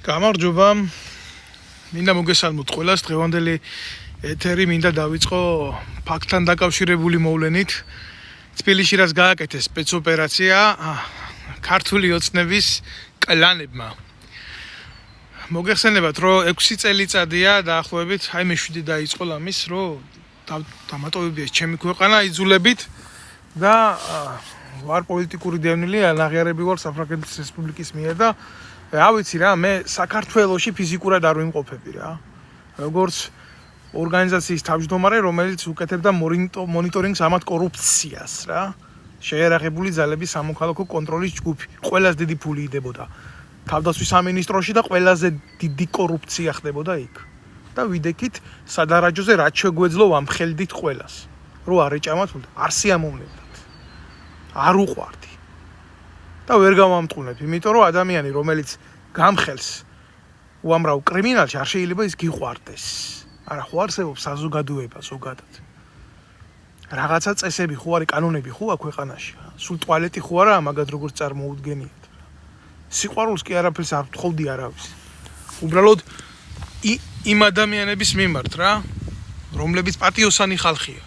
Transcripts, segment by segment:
გამარჯობა. მინდა მოგესალმოთ ყველას. დღევანდელი ეთერი მინდა დავიწყო ფაქტთან დაკავშირებული მოვლენით. თბილისში რაც გააკეთეს სპეცოპერაცია ქართული ოცნების კლანებმა. მოგეხსენებათ, რომ 6 წელიწადია დაახლოებით, აი მე-7 დაიწყო ამის, რომ დამატოვებიეს ჩემი ქვეყანა იძულებით და ვარ პოლიტიკური დევნილი, ნაღიარები ვარ საფრანგეთის რესპუბლიკის მიერ და ავიცი რა, მე საქართველოში ფიზიკურად არ ვიმყოფები რა. როგორც ორგანიზაციის თავმჯდომარე, რომელიც უკეთებდა მონიტორინგს ამათ კორუფციას რა. შეერაღებული ძალების სამოქალაქო კონტროლის ჯგუფი. ყველას დიდი ფული იდებოდა თავდაცვის სამინისტროში და ყველაზე დიდი კორუფცია ხდებოდა იქ. და ვიდექით სადარაჯოზე რაც შეგვეძლო ვამხელდით ყველას. რო არ ეჭამათ, არ სიამოვნებდათ. არ უყვარდი. და ვერ გავამტყუნებ, იმიტომ რომ ადამიანი, რომელიც გამხელს უამრავ კრიმინალში, არ შეიძლება ის გიყვარდეს. არა, ხო არსებობს საზოგადოება ზოგადად. რაღაცა წესები ხო არის, კანონები ხო აქვს ქვეყანაში. სულ ტუალეტი ხო არა, მაგად როგორც წარმოუდგენიათ. სიყვარულს კი არაფერს არ ვთხოვდი არავის. უბრალოდ იმ ადამიანების მიმართ რა, რომლებიც პატიოსანი ხალხია.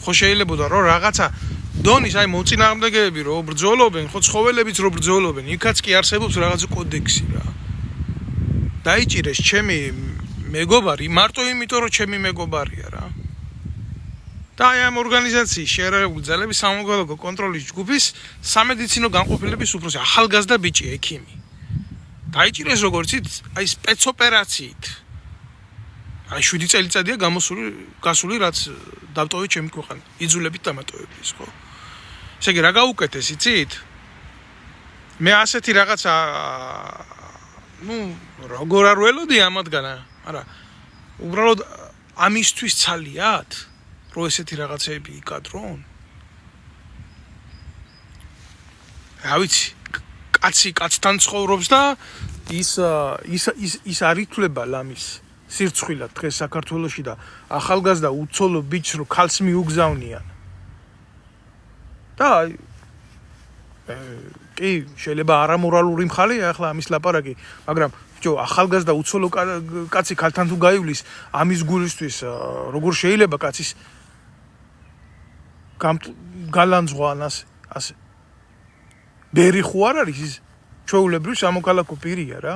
ხო შეიძლება რომ რაღაცა დონის აი მოწინააღმდეგეები რო ბრძოლობენ, ხო ცხოველებიც რო ბრძოლობენ, იქაც კი არსებობს რაღაც კოდექსი რა. დაიჭირეს ჩემი მეგობარი, მარტო იმიტომ რომ ჩემი მეგობარია რა. და აი ამ ორგანიზაციის შეერაღებული ძალების სამოქალაქო კონტროლის ჯგუფის სამედიცინო განყოფილების უფროსი ახალგაზრდა ბიჭი ექიმი. დაიჭირეს როგორც იცით, აი სპეცოპერაციით. აი 7 წელიწადია გასული რაც დავტოვე ჩემი ქვეყანა. იძულებით დამატოვებიეს, ხო? ესე იგი რა გაუკეთეს, იცით? მე ასეთი რაღაცა როგორ არ ველოდი ამათგან, არა. უბრალოდ ამისთვის ცალიათ, რომ ესეთი რაღაცეები იკადრონ? რა ვიცი, კაცი კაცთან ცხოვრობს და ის არ ითვლება ლამის სირცხვილად დღეს საქართველოში და ახალგაზრდა უცოლო ბიჭს რო ქალს მიუგზავნიან. და კი შეიძლება არამორალური მხარეა ახლა ამის ლაპარაკი, მაგრამ ბიჭო, ახალგაზრდა უცოლო კაცი ქალთან თუ გაივლის ამის გულისთვის როგორ შეიძლება კაცის გალანძღვა ასე. ბერი ხო არ არის ის ჩვეულებრივი სამოქალაქო პირია რა.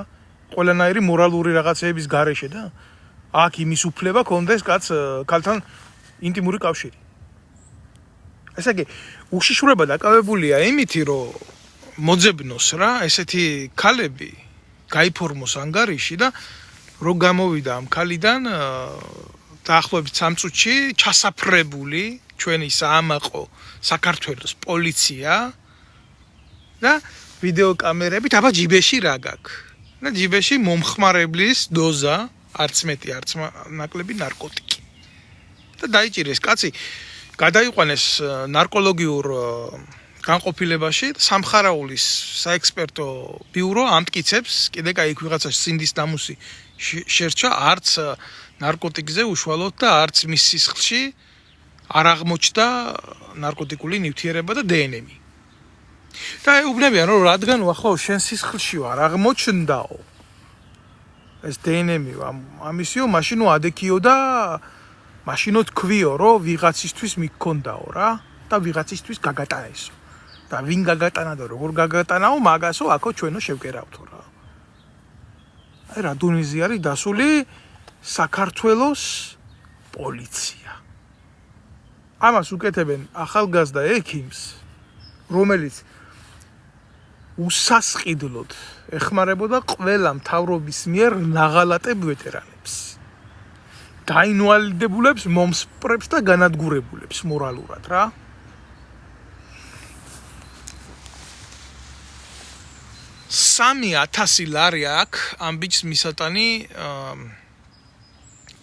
ყველანაირი მორალური რაღაცეების გარეშე და აქ იმის უფლება კონდეს ქალთან ინტიმური კავშირი. ესე იგი, უშიშროება დაკავებულია იმითი, რომ მოძებნოს რა, ესეთი ქალები გაიფორმოს ანგარიში და რო გამოვიდა ამ ქალიდან დაახლოებით 3 წუთში ჩასაფრებული ჩვენი საამაყო საქართველოს პოლიცია და ვიდეოკამერებით აბა ჯიბეში რა გაქვს. და ჯიბეში მომხმარებლის დოზა, არც მეტი, არც ნაკლები ნარკოტიკი. და დაიჭირეს კაცი, გადაიყვანეს ნარკოლოგიურ განყოფილებაში, სამხარაულის საექსპერტო ბიურო ამტკიცებს, კიდე კაი იქ ვიღაცა სინდის დამუსი შერჩა, არც ნარკოტიკზე უშუალოდ და არც მის სისხლში არ აღმოჩნდა ნარკოტიკული ნივთიერება და დნმ. და ეუბნებიან, რომ რადგან ახლა შენ სისხლში არ აღმოჩნდაო ეს დნმ, ამისიო მაშინ ადექიო და მაშინო თქვიო, რომ ვიღაცისთვის მიქონდაო რა და ვიღაცისთვის გაგატანესო. და ვინ გაგატანა და როგორ გაგატანაო, მაგასო აქო ჩვენო შევკერავთო რა. აი რა დონეზე არის დასული საქართველოს პოლიცია. ამას უკეთებენ ახალგაზრდა ექიმს, რომელიც უსასყიდლოდ ეხმარებოდა ყველა მთავრობის მიერ ნაღალატებ ვეტერანებს. დაინვალიდებულებს, მომსპრებს და განადგურებულებს მორალურად რა. $3,000 აქვს ამ ბიჭს მისატანი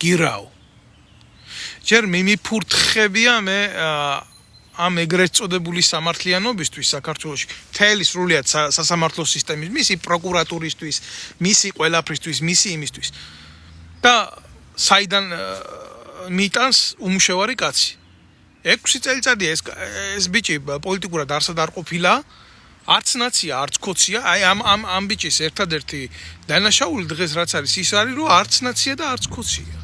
გირაო. ჯერ მიმიფურთხებია მე ამ ეგრეთ წოდებული სამართლიანობისთვის საქართველოში, მთელი სრულიად სასამართლო სისტემის, მისი პროკურატურისთვის, მისი ყველაფრისთვის, მისი იმისთვის. და საიდან მიიტანს უმუშევარი კაცი. 6 წელიწადია ეს ბიჭი პოლიტიკურად არსად არ ყოფილა, არც ნაცია, არც კოცია, აი ამ ბიჭის ერთადერთი დანაშაული დღეს რაც არის ის არის, რომ არც ნაცია და არც კოცია.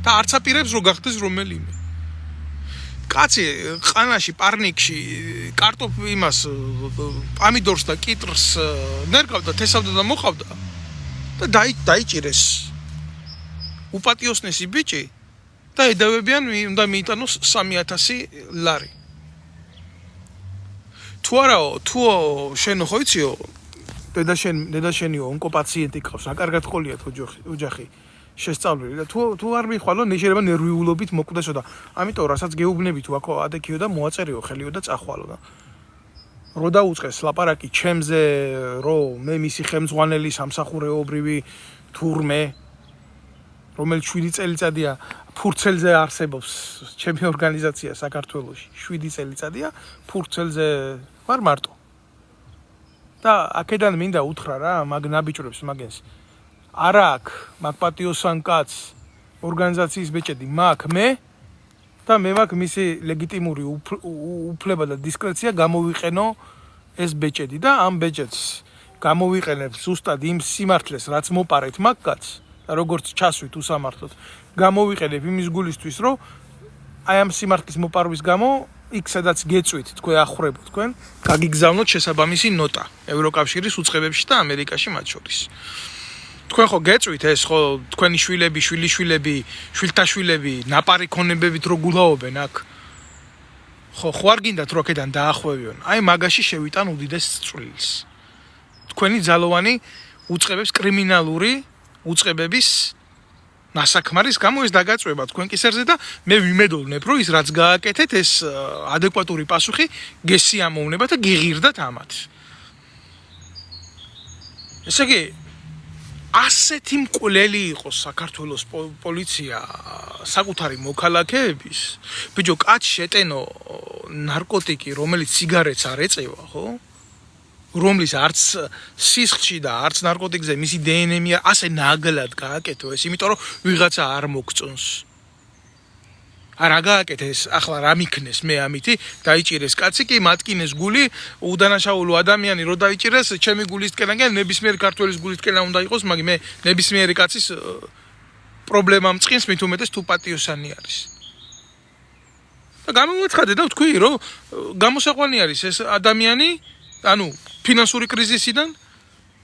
და არც აპირებს რომ გახდეს რომელიმე. კაცი ყანაში, პარნიკში, იმას პამიდორს და კიტრს ნერგავდა, თესავდა და მოყავდა და დაიჭირეს. უპატიოსნესი ბიჭი და ედავებიან უნდა მიიტანოს 3000 ლარი. თუ არაო, თუ შენ ხო იციო, დედა შენიო ონკოპაციენტი ყავს, რა კარგად ყოლიათ ოჯახი. შესწავლილი და თუ არ მიხვალო შეიძლება ნერვიულობით მოკვდესო და ამიტომ რასაც გეუბნები თუ აქ ადექიო და მოაწერიო ხელიო და წახვალო და რო დაუწყეს ლაპარაკი ჩემზე რომ მე მისი ხელმძღვანელი სამსახურეობრივი თურმე რომელიც 7 წელიწადია ფურცელზე არსებობს ჩემი ორგანიზაცია საქართველოში 7 წელიწადია ფურცელზე ვარ მარტო და აქედან მინდა უთხრა რა მაგ ნაბიჯრებს მაგენს არა აქ მაგ პატიოსან კაც ორგანიზაციის ბეჭედი მაგ მე და მე მაგ მისი ლეგიტიმური უფლება და დისკრეცია გამოვიყენო ეს ბეჭედი და ამ ბეჭედს გამოვიყენებ ზუსტად იმ სიმართლეს რაც მოპარეთ მაგ კაც და როგორც ჩასვით უსამართლოდ გამოვიყენებ იმის გულისთვის რომ აი ამ სიმართლის მოპარვის გამო იქ სადაც გეწვით თქვენ ახურებთ თქვენ გაგიგზავნოთ შესაბამისი ნოტა ევროკავშირის უწყებებში და ამერიკაში მათ შორის თქვენ ხო გეწვით ეს ხო თქვენი შვილები, შვილიშვილები, შვილთაშვილები, ნაპარი ქონებებით რო გულაობენ აქ. ხო არ გინდათ რო აქედან დაახვევიონ. აი მაგაში შევიტან უდიდეს წვლილს. თქვენი ძალოვანი უწყებებს კრიმინალური უწყებების ნასაქმარის გამო ეს დაგაწვება თქვენ კისერზე და მე ვიმედოვნებ რომ ის რაც გააკეთეთ ეს ადეკვატური პასუხი გესიამოვნება და გიღირდათ ამათ. ესე იგი ასეთი მკვლელი იყოს საქართველოს პოლიცია საკუთარი მოქალაქეების ბიჭო კაც შეტენო ნარკოტიკი რომელიც სიგარეტს არ ეწევა ხო რომლის არც სისხლში და არც ნარკოტიკზე მისი დნმ-ია ასე ნაგლად გააკეთო ეს იმიტომ რომ ვიღაცა არ მოგწონს არა გააკეთეს ახლა რა მიქნეს მე ამითი დაიჭირეს კაცი კი მატკინეს გული უდანაშაულო ადამიანი რო დაიჭირეს ჩემი გულისკენაგან ნებისმიერ ქართველის გულისკენა უნდა იყოს მაგრამ მე ნებისმიერი კაცის პრობლემა მწყინს მით უმეტეს თუ პატიოსანი არის და გამოვაცხადე და ვთქვი რომ გამოსაყვანი არის ეს ადამიანი ანუ ფინანსური კრიზისიდან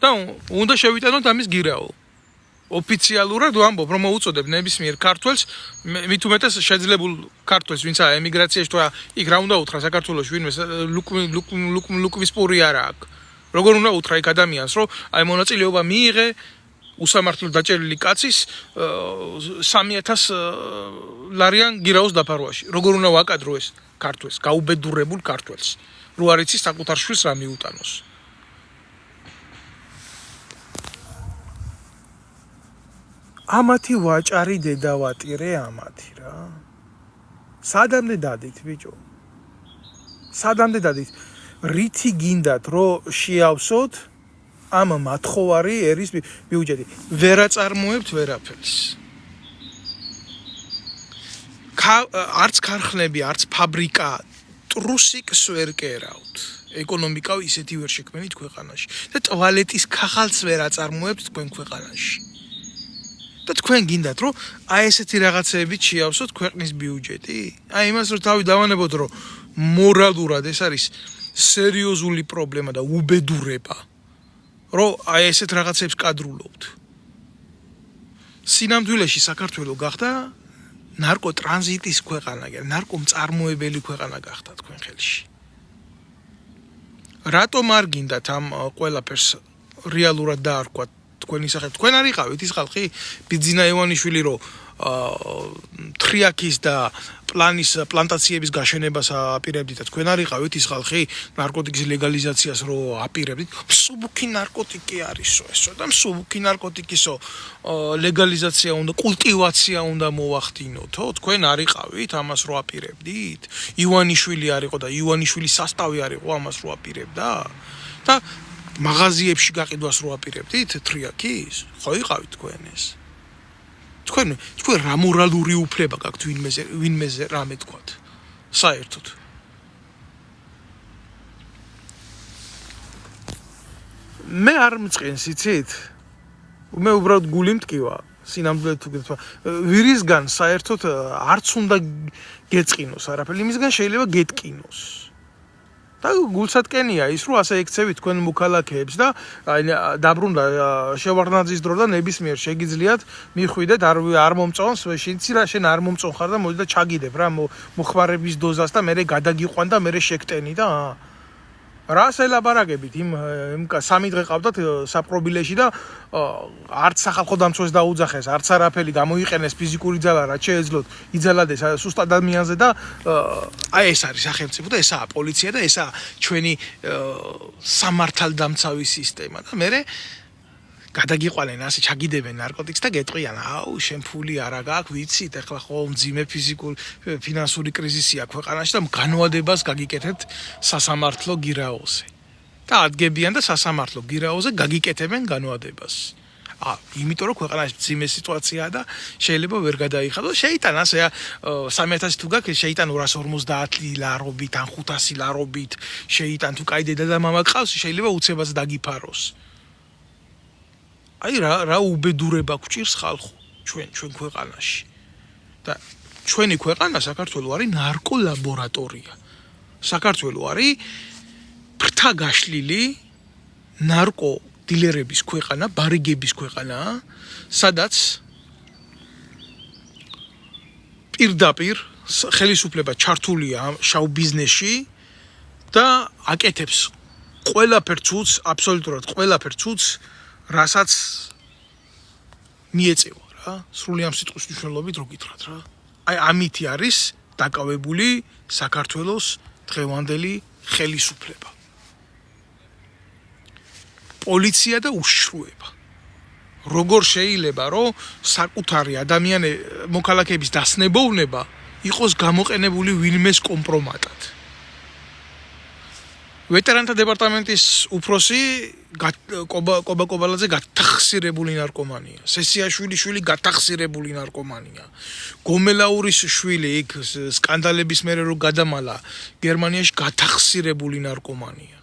და უნდა შევიტანოთ ამის გირაო ოფიციალურად ვამბობ რომ მოუწოდებ ნებისმიერ ქართველს მით უმეტეს შეძლებულ ქართველს ვინც არის ემიგრაციაში თუ იქ რა უნდა უთხრა საქართველოში ვინმე ლუკვის პური არა აქვს როგორ უნდა უთხრა იქ ადამიანს რომ აი მონაწილეობა მიიღე უსამართლოდ დაჭერილი კაცის 3000 ლარიან გირაოს დაფარვაში როგორ უნდა ვაკადრო ეს ქართველს გაუბედურებულ ქართველს რო არ იცის საკუთარ შვილს რა მიუტანოს ამათი ვაჭარი დედავატირე ამათი რა სადამდე დადით ბიჭო სადამდე დადით რითი გინდათ რომ შეავსოთ ამ მათხოვარი ერის ბიუჯეტი ვერაწარმოებთ ვერაფერს არც ქარხნები არც ფაბრიკა ტრუსიკს ვერ კერავთ ეკონომიკა ისეთი ვერ შექმნით ქვეყანაში და ტუალეტის ქაღალდს ვერ აწარმოებთ თქვენ ქვეყანაში და თქვენ გინდათ რომ აი ესეთი რაღაცეებით შეავსოთ ქვეყნის ბიუჯეტი? აი იმას რომ თავი დავანებოთ რომ მორალურად ეს არის სერიოზული პრობლემა და უბედურება რომ აი ესეთ რაღაცებს კადრულობთ. სინამდვილეში საქართველო გახდა ნარკოტრანზიტის ქვეყანა, ნარკომწარმოებელი ქვეყანა გახდა თქვენ ხელში. რატომ არ გინდათ ამ ყველაფერს რეალურად დაარქვათ თქვენი სახით თქვენ არ იყავით ის ხალხი ბიძინა ევანიშვილი რომ თრიაქის და პლანის პლანტაციების გაშენებას აპირებდით და თქვენ არ იყავით ის ხალხი ნარკოტიკის ლეგალიზაციას რო აპირებდით მსუბუქი ნარკოტიკი არისო ესო და მსუბუქი ნარკოტიკისო ლეგალიზაცია უნდა კულტივაცია უნდა მოახდინოთო თქვენ არ იყავით ამას რო აპირებდით ივანიშვილი არ იყო და ივანიშვილის სასტავი არ იყო ამას რო აპირებდა და მაღაზიებში გაყიდვას რო აპირებდით თრიაქის ხო იყავით თქვენ ეს თქვენ რა მორალური უფლება გაქვთ ვინმეზე რამე თქვათ საერთოდ მე არ მწყენს იცით მე უბრალოდ გული მტკივა სინამდვილედ თუ გითხრა ვირისგან საერთოდ არც უნდა გეწყინოს არაფერი იმისგან შეიძლება გეტკინოს და გულსატკენია ის რომ ასე ეკცევით თქვენ მოქალაქეებს და დაბრუნდა შევარდნაძის დრო და ნებისმიერ შეგიძლიათ მიხვიდეთ არ მომწონს შენ არ მომწონხარ და მოდი და ჩაგიდებ რა მოხმარების დოზას და მე გადაგიყვან და მე შეგტენი და რას ელაბარაგებით იმ სამი დღე ყავდათ საპრობილეში და არც სახალხო დამცველს დაუძახეს არც არაფერი გამოიყენეს ფიზიკური ძალა რაც შეეძლოთ იძალადეს სუსტ ადამიანზე და აი ეს არის სახელმწიფო და ესაა პოლიცია და ესაა ჩვენი სამართალდამცავი სისტემა და მე გადაგიყვანენ ასე ჩაგიდებენ ნარკოტიკს და გეტყვიან აუ შენ ფული არა გაქვს ვიცით ეხლა ხო მძიმე ფინანსური კრიზისი აქვს ქვეყანაში და განვადებას გაგიკეთებთ სასამართლო გირაოზე და ადგებიან და სასამართლო გირაოზე გაგიკეთებენ განვადებას იმიტომ რომ ქვეყანაში მძიმე სიტუაციაა და შეიძლება ვერ გადაიხადოს შეიტან ასე 3000 თუ გაქვს შეიტან 250 ლარობით ან 500 ლარობით შეიტან თუ კაი დედა და მამა გყავს შეიძლება უცებაც დაგიფაროს აი რა უბედურება გვჭირს ხალხო ჩვენ ქვეყანაში და ჩვენი ქვეყანა საქართველო არის ნარკოლაბორატორია საქართველო არის ფრთა გაშლილი ნარკო დილერების ქვეყანა ბარიგების ქვეყანა სადაც პირდაპირ ხელისუფლება ჩართულია შავ ბიზნესში და აკეთებს ყველაფერს უც აბსოლუტურად ყველაფერს უც რასაც მიეწევა რა სრული ამ სიტყვის მნიშვნელობით რო გითხრათ რა აი ამითი არის დაკავებული საქართველოს დღევანდელი ხელისუფლება პოლიცია და უშრუება როგორ შეიძლება რომ საკუთარი მოქალაქეების დასნებოვნება იყოს გამოყენებული ვინმეს კომპრომატად ვეტერანთა დეპარტამენტის უფროსი კობა კობალაძე გათახსირებული ნარკომანია სესიაშვილი გათახსირებული ნარკომანია გომელაურის შვილი იქ სკანდალების მერე რო გადამალა გერმანიაში გათახსირებული ნარკომანია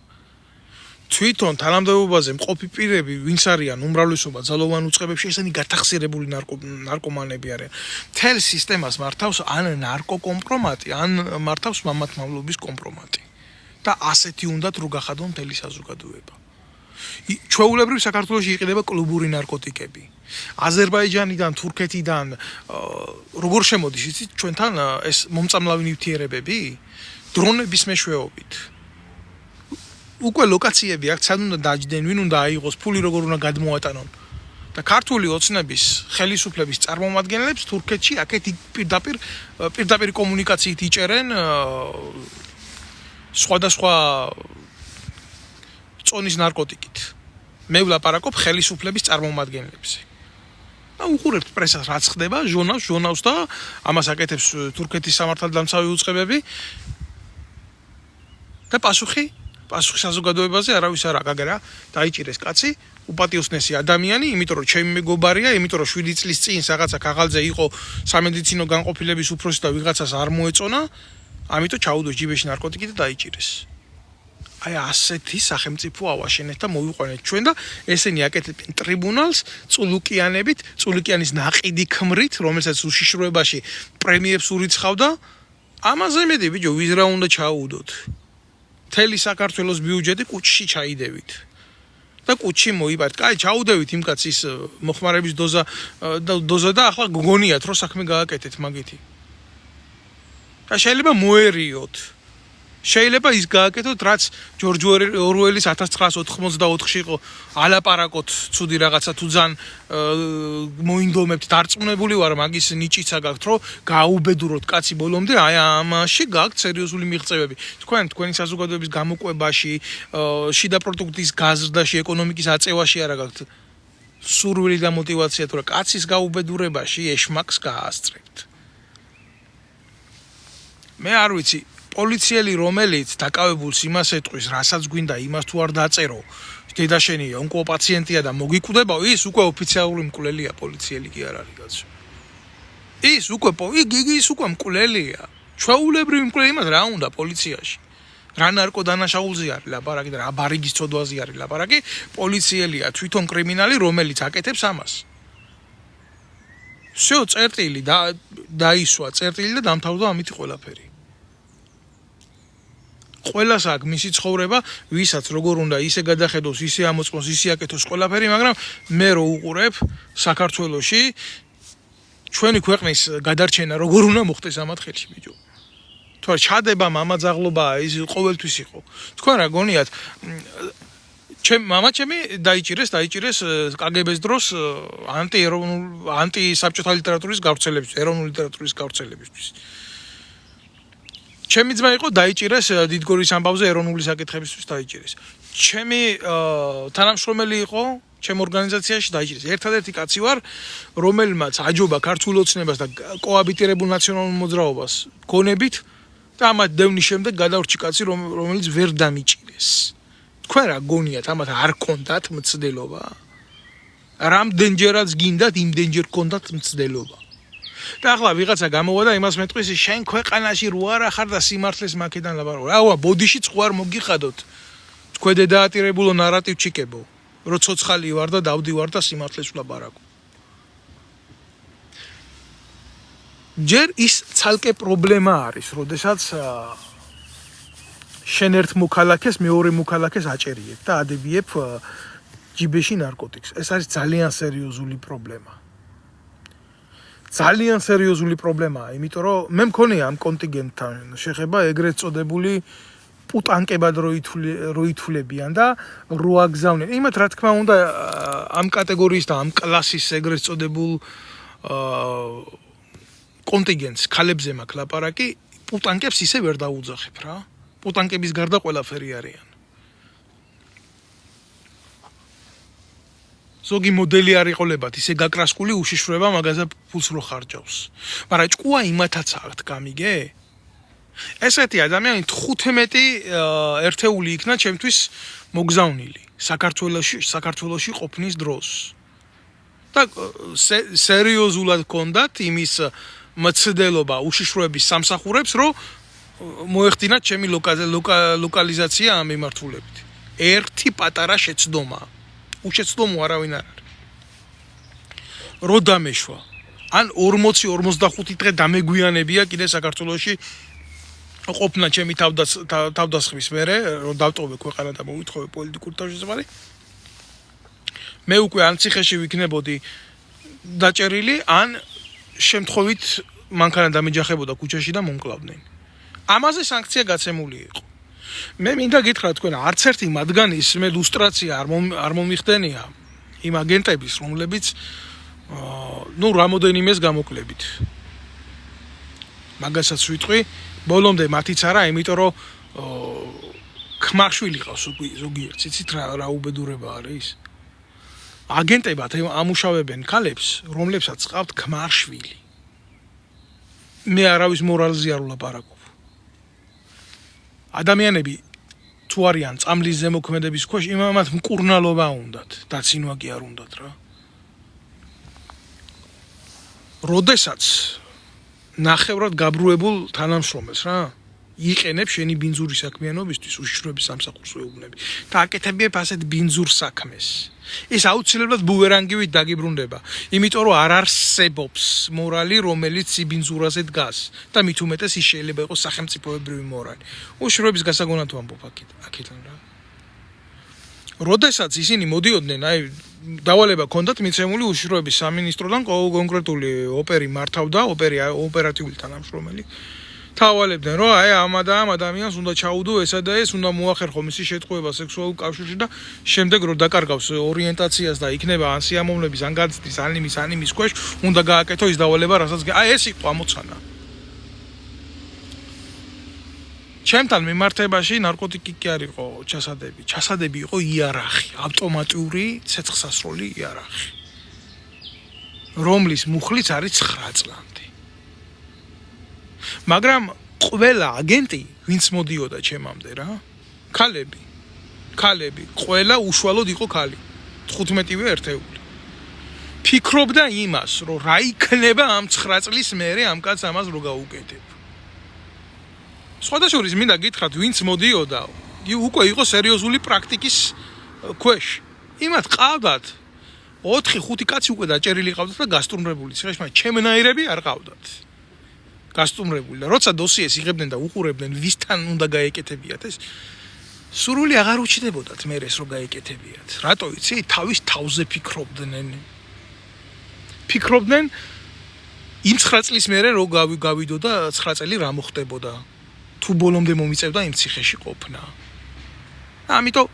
თვითონ თანამდებობაზე მყოფი პირები ვინც არიან უმრავლესობა ძალოვან უწყებებში ესენი გათახსირებული ნარკომანები არიან თელ სისტემას მართავს ან ნარკოკომპრომატი ან მართავს მამათმავლობის კომპრომატი და ასეთი უნდათ რო გახადონ მთელი საზოგადოება. ჩვეულებრივ საქართველოში იყიდება კლუბური ნარკოტიკები. აზერბაიჯანიდან, თურქეთიდან როგორ შემოდის იცით ჩვენთან ეს მომწამლავი ნივთიერებები დრონების მეშვეობით. უკვე ლოკაციები აქვს, სად უნდა დაჯდნენ, ვინ უნდა აიღოს, ფული როგორ უნდა გადმოატანონ. და ქართული ოცნების ხელისუფლების წარმომადგენლებს თურქეთში აქეთ პირდაპირ კომუნიკაციით იჭერენ სხვადასხვა წონის ნარკოტიკით. მე ვლაპარაკობ ხელისუფლების წარმომადგენლებზე. და უყურებთ პრესას რაც ხდება, ჟურნალს და ამას აკეთებს თურქეთის სამართალდამცავი უწყებები. და პასუხი საზოგადოებაზე არავის არ აგაგერა, დაიჭირეს კაცი, უპატიოსნესი ადამიანი, იმიტომ რომ ჩემი მეგობარია, იმიტომ რომ 7 წლის წინ რაღაცა ქაღალდზე იყო სამედიცინო განყოფილების უფროსი და ვიღაცას არ მოეწონა. ამიტომ ჩაუდო ჯიბეში ნარკოტიკი და დაიჭირეს. აი ასეთი სახელმწიფო ავაშენეთ და მოვიყვანეთ ჩვენ და ესენი აკეთებენ ტრიბუნალს წულუკიანებით, წულუკიანის ნაყიდი ქმრით, რომელსაც უშიშროებაში პრემიებს ურიცხავდა. ამაზე მედი ბიჭო, ვიზ რა უნდა ჩაუდოთ. მთელი საქართველოს ბიუჯეტი კუჩში ჩაიდევით. და კუჩში მოიბართ. კაი, ჩაუდევით იმ კაცის მოხმარების დოზა და ახლა გგონიათ რომ საქმე გააკეთეთ მაგითი. და შეიძლება მოერიოთ. შეიძლება ის გააკეთოთ, რაც ჯორჯ ორუელის 1984-ში იყო ალაპარაკოთ ცუდი რაღაცა თუ ძალიან მოინდომებთ, დარწმუნებული ვარ მაგის ნიჭიცა გაქვთ, რომ გააუბედუროთ კაცი ბოლომდე, აი ამაში გაქვთ სერიოზული მიღწევები. თქვენი საზოგადოების გამოკვებაში, შიდა პროდუქტის გაზრდაში, ეკონომიკის აწევაში არა გაქვთ სურვილი და мотиваცია, თუ რა კაცის გაუბედურებაში ეშმაკს გაასწრებთ. მე არ ვიცი პოლიციელი რომელიც დაკავებულს იმას ეტყვის, რასაც გვინდა იმას თუ არ დაწერო, დედაშენია, ონკოპაციენტია და მოგიკვდება, ის უკვე ოფიციალური მკვლელია, პოლიციელი კი არ არის კაცო. ის უკვე მკვლელია. ჩვეულებრივი მკვლელი იმას რა უნდა პოლიციაში? რა ნარკო დანაშაულზე არის ლაპარაკი და რა ბარიგის წოდვაზე არის ლაპარაკი, პოლიციელია თვითონ კრიმინალი, რომელიც აკეთებს ამას. всё, წერტილი დაისვა, წერტილი და დამთავრდა ამით ყველაფერი. ყველას აქვს მისი ცხოვრება, ვისაც როგორ უნდა ისე გადახედოს, ისე ამოწმოს, ისე აკეთოს ყველაფერი, მაგრამ მე რო უყურებ საქართველოში ჩვენი ქვეყნის გადარჩენა როგორ უნდა მოხდეს ამათ ხელში ბიჭო. თუ ჩადება მამაძაღლობაა ის ყოველთვის იყო. თქვენ რა გონიათ მამაჩემი დაიჭირეს კგბ-ს დროს ანტი-საბჭოთა ლიტერატურის გავრცელებისთვის, ეროვნული ლიტერატურის გავრცელებისთვის. ჩემი ძმა იყო დაიჭირეს დიდგორის ამბავზე ეროვნული საკითხებისთვის დაიჭირეს. ჩემი თანამშრომელი იყო ჩემ ორგანიზაციაში დაიჭირეს. ერთადერთი კაცი ვარ, რომელმაც აჯობა ქართულ ოცნებას და კოაბიტირებულ ნაციონალურ მოძრაობას გონებით და ამათ დევნის შემდეგ გადავრჩი კაცი, რომელიც ვერ დამიჭირეს. თქვენ რა გონიათ, ამათ არ ქონდათ მცდელობა? რამდენჯერაც გინდათ, იმდენჯერ ქონდათ მცდელობა. და ახლა ვიღაცა გამოვა და იმას მეტყვის, შენ ქვეყანაში რო არა ხარ და სიმართლეს მაქედან ლაპარაკობ. აუა, ბოდიში წყო არ მოგიხადოთ. თქვენ დედაატირებულო ნარატივ ჩიკებო. რო ცოცხალი ვარ და დავდივარ და სიმართლეს ვლაპარაკობ. ჯერ ის ცალკე პრობლემა არის, როდესაც შენ ერთ მოქალაქეს მეორე მოქალაქეს აჭერიებ და ადებიებ ჯიბეში ნარკოტიკს. ეს არის ძალიან სერიოზული პრობლემა. ძალიან სერიოზული პრობლემაა, იმიტომ რომ მე მქონია ამ კონტინგენტთან შეხება ეგრეთ წოდებული პუტანკებად რო ითვლებიან და რო აგზავნენ. იმათ რა თქმა უნდა ამ კატეგორიის და ამ კლასის ეგრეთ წოდებულ კონტინგენტს ქალებზე მაქვს ლაპარაკი, პუტანკებს ისე ვერ დაუძახებ რა. პუტანკების გარდა ყველაფერი არიან. ზოგი მოდელი არ იყოლებათ, ისე გაკრასკული უშიშროება მაგაზე ფულს რო ხარჯავს. მაგრამ ჭკუა იმათაც აქვთ გამიგე? ესეთი ადამიანი 15 ერთეული იქნა ჩემთვის მოგზავნილი საქართველოში ყოფნის დროს. და სერიოზულად კონდათ იმის მცდელობა უშიშროების სამსახურებს, რომ მოეხდინათ ჩემი ლოკალიზაცია ამ მიმართულებით. ერთი პატარა შეცდომა. უშეცდომო არავინ არ არის. რო დამეშვა. ან 40-45 დღე დამეგვიანებია კიდე საქართველოში ყოფნა ჩემი თავდასხმის მერე, რომ დავტოვე ქვეყანა და მოვითხოვე პოლიტიკური თავშესაფარი. მე უკვე ან ციხეში ვიქნებოდი დაჭერილი, ან შემთხვევით მანქანა დამეჯახებოდა ქუჩაში და მომკლავდნენ. ამაზე სანქცია გაცემული იყო. მე მინდა გითხრათ თქვენ, არც ერთი მათგანის მე ლუსტრაცია არ მომიხდენია იმ აგენტების, რომლებიც რამოდენიმეს გამოკლებით. მაგასაც ვიტყვი, ბოლომდე მათიც არა, იმიტომ რომ ქმარშვილი ყავს ზოგიერთ, იცით რა უბედურება არის? აგენტებად ამუშავებენ ქალებს, რომლებსაც ყავთ ქმარშვილი. მე არავის მორალზე არ ვლაპარაკობ. ადამიანები თუ არიან წამლის ზემოქმედების ქვეშ, იმათ მკურნალობა უნდათ, დაცინვა კი არ უნდათ რა. როდესაც ნახევრად გაბრუებულ თანამშრომელს რა იყენებ შენი ბინძური საქმიანობისთვის უშიშროების სამსახურს ვეუბნები და აკეთებიებ ასეთ ბინძურ საქმეს. ეს აუცილებლად ბუმერანგივით დაგიბრუნდება, იმიტომ რომ არ არსებობს მორალი, რომელიც იბინძურაზე დგას და მით უმეტეს ის შეიძლება იყოს სახელმწიფოებრივი მორალი. უშიშროების გასაგონად ვამბობ აქედან რა. როდესაც ისინი მოდიოდნენ, დავალება ჰქონდათ მიცემული უშიშროების სამინისტროდან კონკრეტული ოპერი მართავდა, ოპერატიული თანამშრომელი. თავალებდნენ, რომ ამ ადამიანს უნდა ჩაუდო ესა და ეს, უნდა მოახერხო მისი შეტყუება სექსუალურ კავშირში და შემდეგ რომ დაკარგავს ორიენტაციას და იქნება ან სიამოვნების, ან განცდის, ან იმის ქვეშ, უნდა გააკეთო ის დავალება, რასაც ეს იყო ამოცანა. ჩემთან მიმართებაში ნარკოტიკი კი არ იყო ჩასადები. ჩასადები იყო იარაღი, ავტომატიური ცეცხლსასროლი იარაღი, რომლის მუხლიც არის 9 წლამდე. მაგრამ ყველა აგენტი, ვინც მოდიოდა ჩემამდე რა, ქალები, ყველა უშუალოდ იყო ქალი, 15-ვე ერთეული. ფიქრობდა იმას, რომ რა იქნება ამ 9 წლის მერე ამ კაცს ამას რო გაუკეთებ. სხვადასხვის მინდა გითხრათ, ვინც მოდიოდა, უკვე იყო სერიოზული პრაქტიკის ქვეშ. იმათ ყავდათ 4-5 კაცი უკვე დაჭერილი ყავდათ და გასტუმრებული ციხეში, მაგრამ ჩემნაირები არ ყავდათ. გასტუმრებული და როცა დოსიეს იღებდნენ და უყურებდნენ, ვისთან უნდა გაეკეთებიათ ეს, სურვილი აღარ უჩნდებოდათ მე ეს რო გაეკეთებიათ. რატო იცი? თავის თავზე ფიქრობდნენ იმ 9 წლის მერე რო გავიდო და 9 წელი რა მოხდებოდა. თუ ბოლომდე მომიწევდა იმ ციხეში ყოფნა. ამიტომ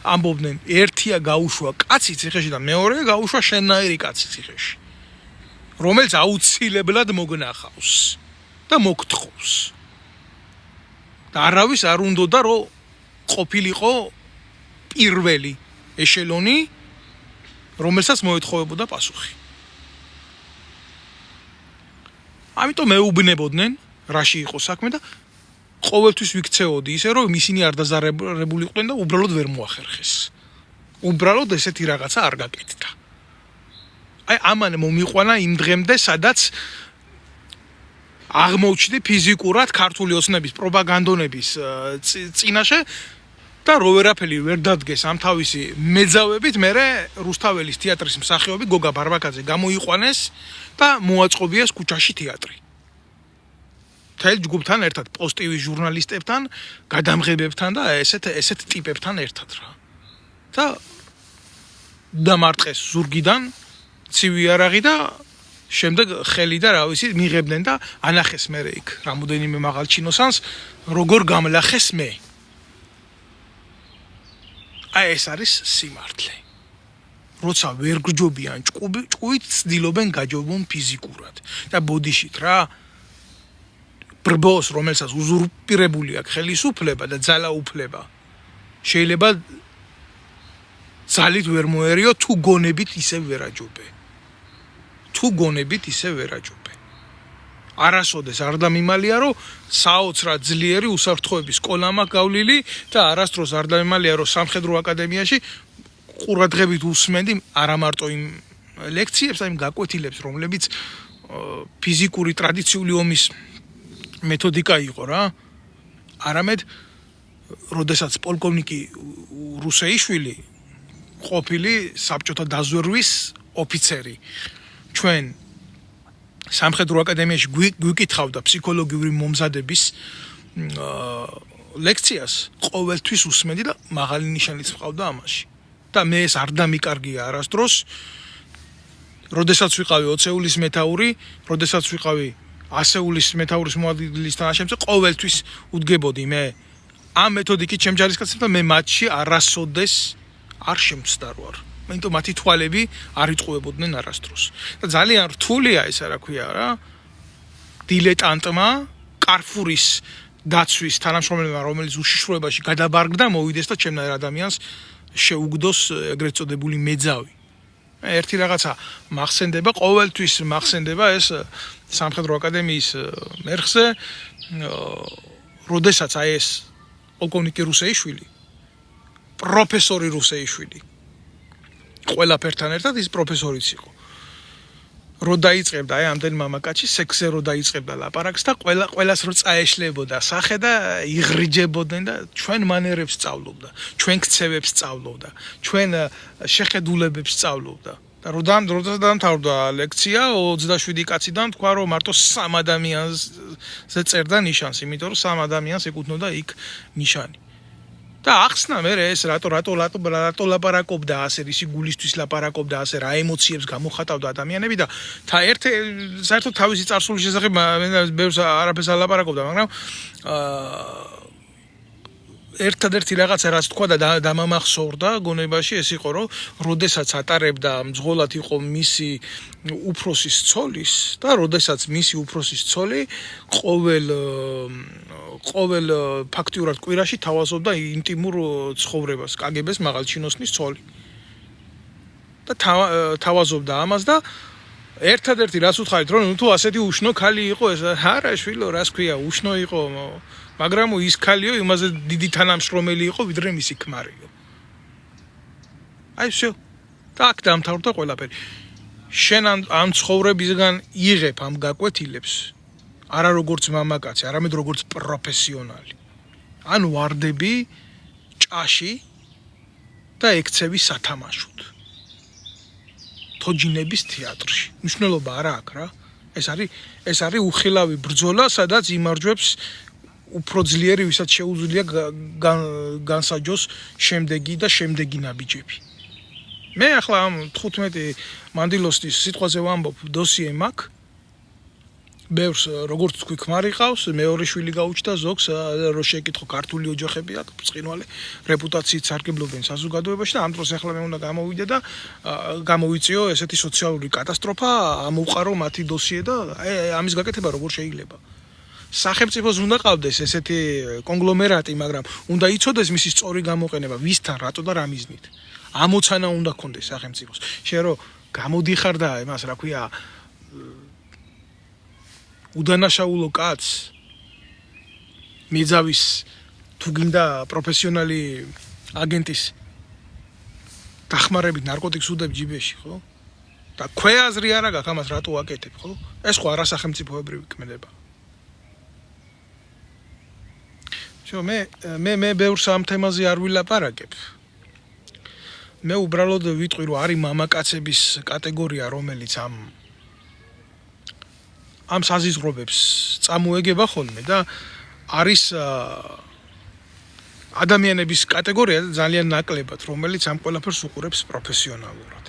ამბობდნენ, ერთია გაუშვა კაცი ციხეში და მეორეა გაუშვა შენნაირი კაცი ციხეში, რომელიც აუცილებლად მოგნახავს და მოგთხოვს. და არავის არ უნდოდა რომ ყოფილიყო პირველი ეშელონი, რომელსაც მოეთხოვებოდა პასუხი. ამიტომ მეუბნებოდნენ, რაში იყო საქმე და ყოველთვის ვიქცეოდი ისე რომ ისინი არ დაზარებული იყვნენ და უბრალოდ ვერ მოახერხეს. უბრალოდ ესეთი რაღაცა არ გაკეთდა. აი ამან მომიყვანა იმ დღემდე, სადაც აღმოჩნდი ფიზიკურად ქართული ოცნების პროპაგანდონების წინაშე და რო ვერაფერი ვერ დადგეს ამ თავისი მეძავებით, მერე რუსთაველის თეატრის მსახიობი გოგა ბარბაკაძე გამოიყვანეს და მოაწყობიეს ქუჩაში თეატრი. თელ ჯგუფთან ერთად, პოსტივის ჟურნალისტებთან, გადამღებებთან და ესეთ ტიპებთან ერთად რა. და დამარტყეს ზურგიდან ცივი არაღი და შემდეგ ხელი და რა ვიცი მიღებდნენ და ანახეს მე იქ რამოდენიმე მაღალ ჩინოსანს როგორ გამლახეს მე. აი ეს არის სიმართლე. როცა ვერ გჯობიან ჭკუით ცდილობენ გაჯობონ ფიზიკურად და ბოდიშით რა ბრბოს რომელსაც უზურპირებული აქვს ხელისუფლება და ძალაუფლება შეიძლება ძალით ვერ მოერიო თუ გონებით ისე ვერაჯობე. არასოდეს არ დამიმალია რომ საოცრად ძლიერი უსაფრთხოების სკოლა მაქვს გავლილი და არასდროს არ დამიმალია რომ სამხედრო აკადემიაში ყურადღებით უსმენდი არა მარტო იმ ლექციებს, აი იმ გაკვეთილებს, რომლებიც ფიზიკური ტრადიციული ომის მეთოდიკა იყო რა. არამედ როდესაც პოლკოვნიკი რუსეიშვილი ყოფილი საბჭოთა დაზვერვის ოფიცერი ჩვენ სამხედრო აკადემიაში გვიკითხავდა ფსიქოლოგიური მომზადების ლექციას, ყოველთვის უსმენდი და მაღალი ნიშანიც მყავდა ამაში. და მე ეს არ დამიკარგია არასდროს. როდესაც ვიყავი 20-ულის მეთაური, როდესაც ვიყავი 100-ულის მეთაურის მოადგილის თანაშემწე, ყოველთვის უდგებოდი მე ამ მეთოდიკით ჩემ ჯარისკაცებს და მე მათში არასოდეს არ შემცდარ ვარ. იმიტომ მათი თვალები არ იწყვებოდნენ არასდროს. და ძალიან რთულია ეს რა ქვია რა. დილეტანტმა კარფურის დაცვის თანამშრომელმა, რომელიც უშიშროებაში გადაბარგდა, მოვიდეს და ჩემნაირ ადამიანს შეუგდოს ეგრეთ წოდებული მეძავი. ერთი რაღაცა მახსენდება, ყოველთვის მახსენდება ეს სამხედრო აკადემიის მერხზე, როდესაც აი ეს პოლკოვნიკი რუსეიშვილი, პროფესორი რუსეიშვილი, ყველაფერთან ერთად ის პროფესორიც იყო. რო დაიწყებდა აი ამდენი მამაკაცი სექსზე რო დაიწყებდა ლაპარაკს და ყველას რო წაეშლებოდა სახე და იღრიჯებოდნენ და ჩვენ მანერებს სწავლობდა, ჩვენ ქცევებს სწავლობდა, ჩვენ შეხედულებებს სწავლობდა. და როდესაც დამთავრდა ლექცია 27 კაციდან თქვა რომ მარტო 3 ადამიანზე წერდა ნიშანს, იმიტომ რომ 3 ადამიანს ეკუთვნოდა იქ ნიშანი. და ახსნა მე ეს რატო ლაპარაკობდა ასე, რისი გულისთვის ლაპარაკობდა ასე, რა ემოციებს გამოხატავდა ადამიანები და საერთოდ თავისი წარსულის შესახებ ბევრს არაფერს არ ლაპარაკობდა, მაგრამ ერთადერთი რაღაცა რაც თქვა და დამამახსოვრდა გონებაში ეს იყო რომ როდესაც ატარებდა მძღოლად იყო მისი უფროსის ცოლის და როდესაც მისი უფროსის ცოლი ყოველ ფაქტიურად კვირაში თავაზობდა ინტიმურ ცხოვრებას კგბ-ს მაღალჩინოსნის ცოლი და თავაზობდა ამას და ერთადერთი რაც უთხარით რომ თუ ასეთი უშნო ქალი იყო ეს არა შვილო რას ქვია უშნო იყო მაგრამ ის ქალიო იმაზე დიდი თანამშრომელი იყო ვიდრე მისი ქმარიო. აი всё. так დამთავრდა ყველაფერი. შენ ამ ცხოვრებისგან იღებ ამ გაკვეთილებს არა როგორც მამაკაცი, არამედ როგორც პროფესიონალი. ან ვარდები ჭაში და ექცევი სათამაშოდ. თოჯინების თეატრში. მნიშვნელობა არა აქვს რა. ეს არის უხილავი ბრძოლა, სადაც იმარჯვებს უფრო ძლიერი, ვისაც შეუძლია განსაჯოს შემდეგი და შემდეგი ნაბიჯები. მე ახლა ამ 15 მანდილოსის სიტყვაზე ვამბობ, დოსიე მაქვს. ბევრს როგორც თქვი ქმარი ყავს, მეორე შვილი გაუჩნდა ზოგს, რო შეკითხო ქართული ოჯახები აქვს, ბრწყინვალე რეპუტაციით სარგებლობენ საზოგადოებაში და ამ დროს ახლა მე უნდა გამოვიდე და გამოვიწიო ესეთი სოციალური კატასტროფა, ამოვყარო მათი დოსიე და ამის გაკეთება როგორ შეიძლება. სახელმწიფოს უნდა ყავდეს ესეთი კონგლომერატი, მაგრამ უნდა იცოდეს მისი სწორი გამოყენება, ვისთან, რატო და რა მიზნით. ამოცანა უნდა ქონდეს სახელმწიფოს. შენ რო გამოდიხარ და იმას რა ქვია უდანაშაულო კაცს მიძავის თუ გინდა პროფესიონალი აგენტის დახმარებით ნარკოტიკს უდებ ჯიბეში, ხო? და ქვეაზრი არა გაქვს ამას რატო აკეთებ, ხო? ეს ხო არასახელმწიფოებრივი ქმედება. შო მე ბევრს ამ თემაზე არ ვილაპარაკებ. მე უბრალოდ ვიტყვი რომ არის მამაკაცების კატეგორია, რომელიც ამ საზიზღრობებს წამოეგება ხოლმე და არის ადამიანების კატეგორია ძალიან ნაკლებად, რომელიც ამ ყველაფერს უყურებს პროფესიონალურად.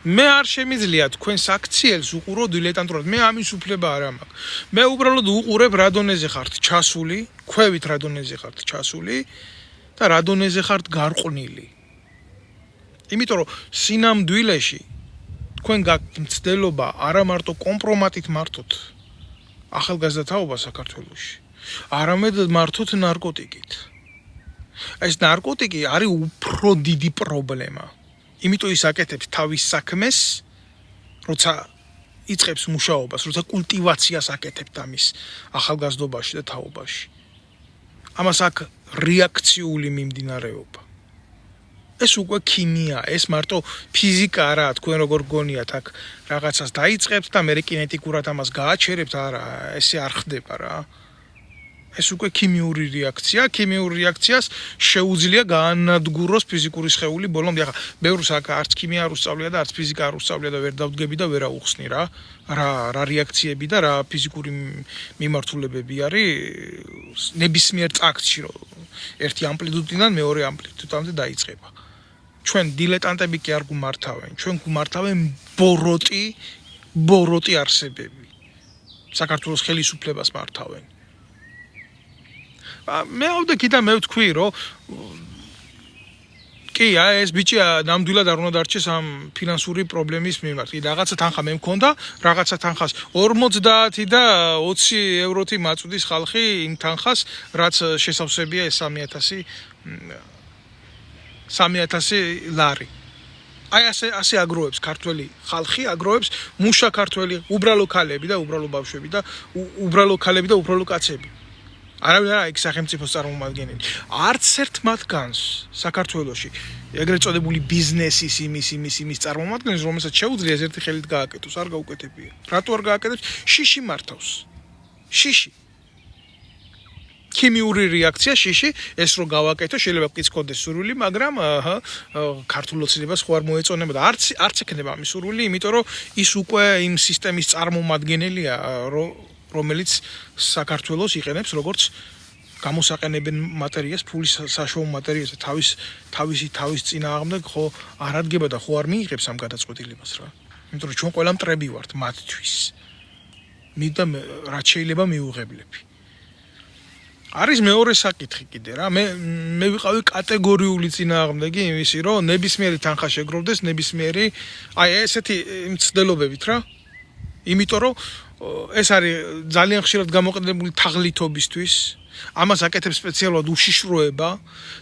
მე არ შემიძლია თქვენს აქციელს უყურო დილეტანტურად. მე ამის უფლება არ მაქვს. მე უბრალოდ უყურებ რა დონეზე ხართ ჩასული, ქვევით რა დონეზე ხართ ჩასული და რა დონეზე ხართ გარყვნილი. იმიტომ რომ სინამდვილეში თქვენ გაქვთ მცდელობა არა მარტო კომპრომატით მართოთ ახალგაზრდა თაობა საქართველოში, არამედ მართოთ ნარკოტიკით. ეს ნარკოტიკი არის უფრო დიდი პრობლემა. იმიტომ ის აკეთებს თავის საქმეს, როცა იწყებს მუშაობას, როცა კულტივაციას აკეთებთ ამის ახალგაზრდობაში და თაობაში. ამას აქვს რეაქციული მიმდინარეობა. ეს უკვე ქიმია, ეს მარტო ფიზიკა არა, თქვენ როგორ გონიათ აქ რაღაცას დაიწყებთ და მე კინეტიკურად ამას გააჩერებთ, არა, ესე არ ხდება რა. ეს უკვე ქიმიური რეაქცია, ქიმიურ რეაქციას შეუძლია გაანადგუროს ფიზიკური სხეული ბოლომდე. ახლა ბევრს აქ არც ქიმია არ უსწავლია და არც ფიზიკა არ უსწავლია და ვერ დავდგები და ვერ აუხსნი რა რეაქციები და რა ფიზიკური მიმართულებები არის ნებისმიერ წაქტში, რომ ერთი ამპლიტუდიდან მეორე ამპლიტუდამდე დაიწყება. ჩვენ დილეტანტები კი არ გუმართავენ, ჩვენ გუმართავენ ბოროტი არსებები. საქართველოს ხელისუფლებას მართავენ. მე ავდექი და მე ვთქვი, რომ კი, ეს ბიჭი ნამდვილად არ უნდა დარჩეს ამ ფინანსური პრობლემის მიმართ. კი, რაღაცა თანხა მე მქონდა, რაღაცა თანხას 50 და 20 ევროთი მაწვდის ხალხი იმ თანხას, რაც შესავსებია ეს 3000 ლარი. აი ასე აგროვებს ქართველი ხალხი, აგროვებს მუშა ქართველი, უბრალო ქალები და უბრალო ბავშვები და უბრალო ქალები და უბრალო კაცები. არავინ არა იქ სახელმწიფოს წარმომადგენელი. არც ერთ მათგანს საქართველოში ეგრეთ წოდებული ბიზნესის იმის წარმომადგენელს, რომელსაც შეუძლია ერთი ხელით გააკეთოს, არ გაუკეთებია. რატო არ გააკეთებს? შიში მართავს. შიში. ქიმიური რეაქცია შიში, ეს რო გავაკეთო, შეიძლება გკიცქოდეს სურვილი, მაგრამ ქართულ ოცნებას ხო არ მოეწონება და არც ექნება ამის სურვილი, იმიტომ რომ ის უკვე იმ სისტემის წარმომადგენელია, რომელიც საქართველოს იყენებს როგორც გამოსაყენებენ მატერიას, ფულის საშუალო მატერიას და თავის წინააღმდეგ ხო არ ადგება და ხო არ მიიღებს ამ გადაწყვეტილებას რა. იმიტომ რომ ჩვენ ყველა მტრები ვართ მათთვის. და რაც შეიძლება მიუღებლები. არის მეორე საკითხი კიდე რა. მე ვიყავი კატეგორიული წინააღმდეგი იმისი, რომ ნებისმიერი თანხა შეგროვდეს, ნებისმიერი აი ესეთი მცდელობებით რა. იმიტომ რომ ეს არის ძალიან ხშირად გამოყენებული თაღლითობისთვის. ამას აკეთებს სპეციალურად უშიშროება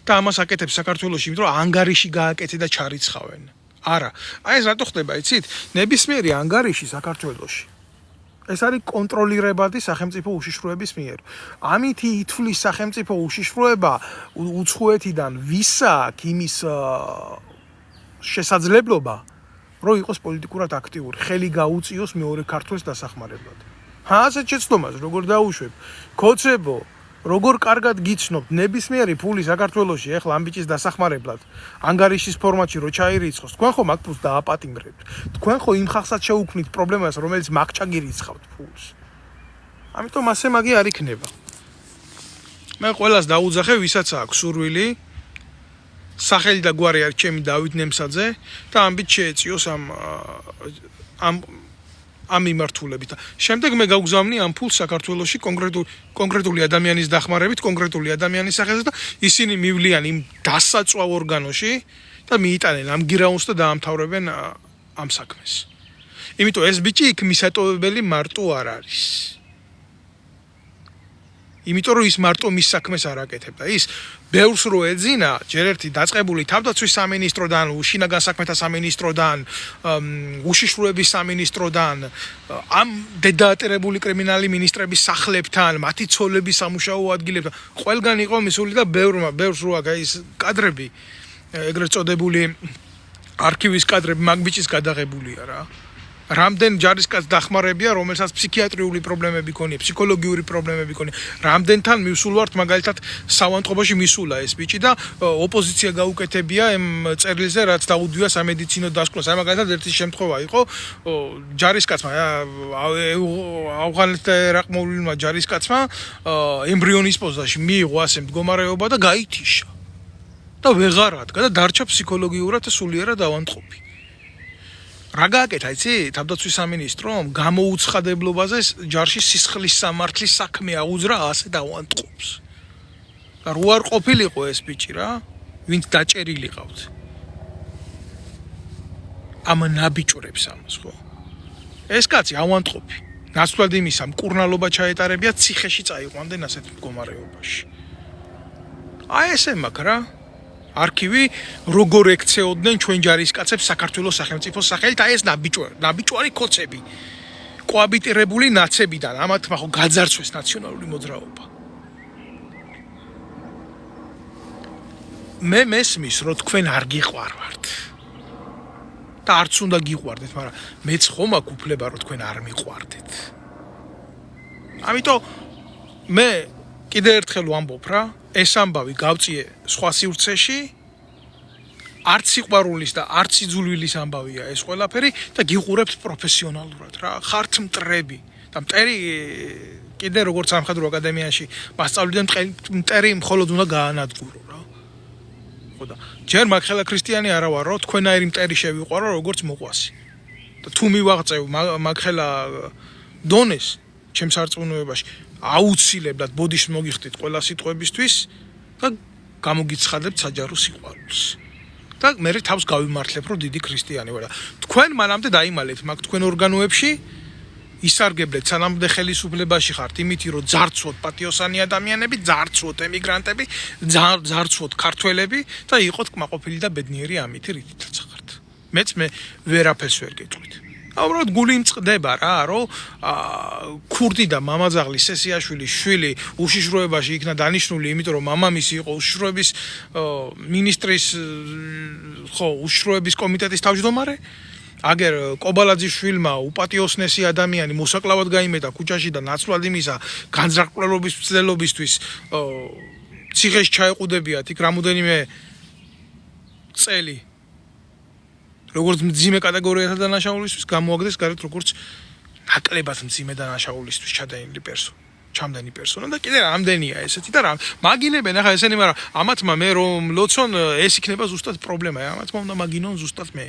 და ამას აკეთებს საქართველოში, იმიტომ რომ ანგარიში გააკეთე და ჩარიცხავენ. არა, აი ეს რატო ხდება, იცით? ნებისმიერი ანგარიში საქართველოში ეს არის კონტროლირებადი სახელმწიფო უშიშროების მიერ. ამითი ითვლის სახელმწიფო უშიშროება უცხოეთიდან ვისა აქვს იმის შესაძლებლობა, რომ იყოს პოლიტიკურად აქტიური, ხელი გაუწიოს მეორე ქართველს დასახმარებლად. ასეთ შეცდომას როგორ დაუშვებ? ქოცებო, როგორ კარგად გიცნობთ ნებისმიერი ფული საქართველოში ეხლა ამ ბიჭის დასახმარებლად ანგარიშის ფორმატში რო ჩაირიცხოს, თქვენ ხომ აქ ფულს დააპატიმრებთ. თქვენ ხო იმ ხალხსაც შეუქმნით პრობლემას, რომელიც მაგ ჩაგირიცხავთ ფულს. ამიტომ ასე მაგი არ იქნება. მე ყველას დაუძახე, ვისაც აქვს სურვილი, სახელი და გვარი არის ჩემი დავით ნემსაძე და ამ ბიჭს შეეწიოს ამ მიმართულებით. შემდეგ მე გავგზავნი ამ ფულს საქართველოში კონკრეტული ადამიანის დახმარებით, კონკრეტული ადამიანის სახელზე და ისინი მივლიან იმ დასაწვავ ორგანოში და მიიტანენ ამ გირაუნს და დაამთავრებენ ამ საქმეს. იმიტომ ეს ბიჭი იქ მისატოვებელი მარტო არ არის. იმიტომ რომ ის მარტო მის საქმეს არ აკეთებდა. ის ბევრს რო ეძინა, ჯერ ერთი დაწყებული თავდაცვის სამინისტროდან, შინაგან საქმეთა სამინისტროდან, უშიშროების სამინისტროდან, ამ დედაატერებული კრიმინალი მინისტრების სახლებთან, მათი ცოლების სამუშაო ადგილებთან, ყველგან იყო მისული და ბევრს რო აქ ის კადრები, ეგრეთ წოდებული არქივის კადრები მაგ ბიჭის გადაღებულია რა. რამდენ ჯარისკაცს დახმარებია, რომელსაც ფსიქიატრიული პრობლემები ქონია, ფსიქოლოგიური პრობლემები ქონია. რამდენთან მივსულ ვართ მაგალითად სავანტყოფოში მისულა ეს ბიჭი და ოპოზიცია გაუკეთებია ამ წერილზე, რაც დაუდვია სამედიცინო დასკვნას. აი მაგალითად ერთი შემთხვევა იყო, ჯარისკაცმა, ავღანეთთან ერაყმოვლილმა ჯარისკაცმა ემბრიონის პოზაში მიიღო ასე მდგომარეობა და გაითიშა. და ვეღარ ადგა და დარჩა ფსიქოლოგიურად სულიერად ავანტყოფი. რა გააკეთა, იცი? თავდაცვის სამინისტრომ გამოუცხადებლობაზე ჯარში სისხლის სამართლის საქმე აუძრა ასე დავანტყოფს. და რო არ ყოფილიყო ეს ბიჭი რა, ვინც დაჭერილი ყავთ. ამ ნაბიჭურებს ამას ხო? ეს კაცი ავანტყოფი. ნაცვლად იმისა, მკურნალობა ჩაეტარებია, ციხეში წაიყვანდნენ ასეთ მდგომარეობაში. აი ესე მაქვს რა. არქივი როგორ ექცეოდნენ ჩვენ ჯარისკაცებს საქართველოს სახელმწიფოს სახელით, აი ეს ნაბიჭვარი ქოცები, კოაბიტირებული ნაცებიდან, ამათმა ხო გაძარცვეს ნაციონალური მოძრაობა. მე მესმის, რომ თქვენ არ გიყვარვართ. და არც უნდა გიყვარდეთ, მაგრამ მეც ხომ აქ უფლება, რომ თქვენ არ მიყვარდეთ. ამიტომ მე კიდე ერთხელ ვამბობ რა, ეს ამბავი გავწიე სხვა სივრცეში, არც სიყვარულის და არც იძულვილის ამბავია ეს ყველაფერი და გიყურებთ პროფესიონალურად რა, ხართ მტრები და მტერი კიდე როგორც სამხედრო აკადემიაში მასწავლიდან მტერი მხოლოდ უნდა გაანადგურო რა. ხო და ჯერ მაგხელა ქრისტიანი არა ვარო, თქვენაირი მტერი შევიყვარო როგორც მოყვასი. და თუ მივაღწევ მაგხელა დონეს ჩემს არწმუნოებაში აუცილებლად ბოდიშს მოგიხდით ყველა სიტყვებისთვის და გამოგიცხადებთ საჯარო სიყვარულს. და მე თავს გავიმართლებ, რომ დიდი ქრისტიანი ვარ. თქვენ მანამდე დაიმალეთ მაგ თქვენ ორგანოებში, ისარგებლეთ სანამდე ხელისუფლებაში ხართ იმითი, რომ ძარცვოთ პატიოსანი ადამიანები, ძარცვოთ ემიგრანტები, ძარცვოთ ქართველები და იყოთ კმაყოფილი და ბედნიერი ამითი რითაც ხართ. მეც ვერაფერს ვერ გეტყვით. აუბრალოდ გული იმწყდება რა, რომ ქურდი და მამაძაღლის სესიაშვილის შვილი უშიშროებაში იქნა დანიშნული, იმიტომ რომ მამამისი იყო უშიშროების მინისტრის უშიშროების კომიტეტის თავმჯდომარე. აგერ კობალაძის შვილმა უპატიოსნესი ადამიანი მოსაკლავად გაიმეტა ქუჩაში და ნაცვლად იმისა განზრახყლობის მცდელობისთვის ციხეში ჩაეყუდებიათ იქ რამოდენიმე წელი. როგორც მძიმე კატეგორიათა დანაშაულისთვის გამოაგდეს გარეთ როგორც ნაკლებად მძიმე დანაშაულისთვის ჩამდენი პერსონა და კიდე რამდენია ესეთი და რა მაგინებენ ახლა ესენი, მაგრამ ამათმა მე რომ ლოცონ ეს იქნება ზუსტად პრობლემა, ამათმა უნდა მაგინონ ზუსტად მე.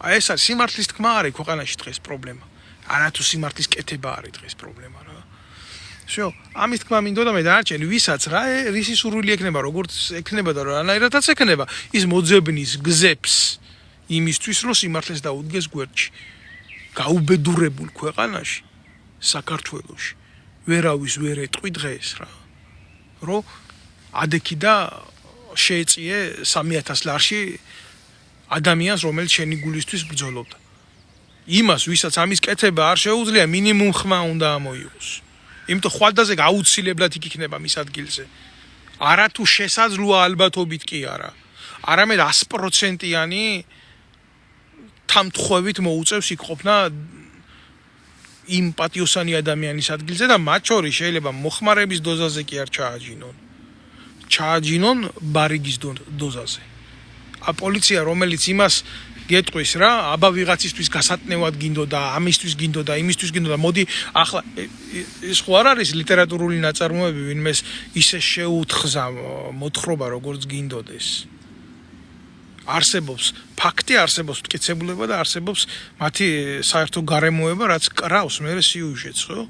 აი ეს არის სიმართლის თქმა არის ქვეყანაში დღეს პრობლემა. არათუ სიმართლის კეთება არის დღეს პრობლემა რა. всё, ამის თქმა მინდოდა მე დანარჩენი ვისაც რა რისი სურვილი ექნება, როგორც ექნება და რანაირადაც ექნება, ის მოძებნის გზებს იმისთვის, რომ სიმართლეს დაუდგეს გვერდში. გაუბედურებულ ქვეყანაში, საქართველოში, ვერავის ვერ ეტყვი დღეს რა. რომ ადექი და შეეწიე 3000 ლარში ადამიანს, რომელიც შენი გულისთვის ბრძოლობდა. იმას, ვისაც ამის კეთება არ შეუძლია, მინიმუმ ხმა უნდა ამოიღოს. იმიტომ ხვალდაზე აუცილებლად იქ იქნება მის ადგილზე. არათუ შესაძლოა ალბათობით კი არა. არამედ 100%-იანი თამთხოვით მოუწევს იქ ყოფნა იმ პატიოსანი ადამიანის ადგილზე და მათ შორის შეიძლება მოხმარების დოზაზე კი არ ჩააჯინონ ბარიგის დოზაზე. პოლიცია რომელიც იმას გეტყვის რა, აბა ვიღაცისთვის გასატნევად გინდოდა, ამისთვის გინდოდა, იმისთვის გინდოდა, მოდი ახლა ეს ხო არ არის ლიტერატურული ნაწარმოები, ვინმეს ისე შეუთხზა მოთხრობა როგორც გინდოდეს. არსებობს ფაქტი, არსებობს მტკიცებულება და არსებობს მათი საერთო გარემოება, რაც კრავს მე სიუჟეტს, ხო?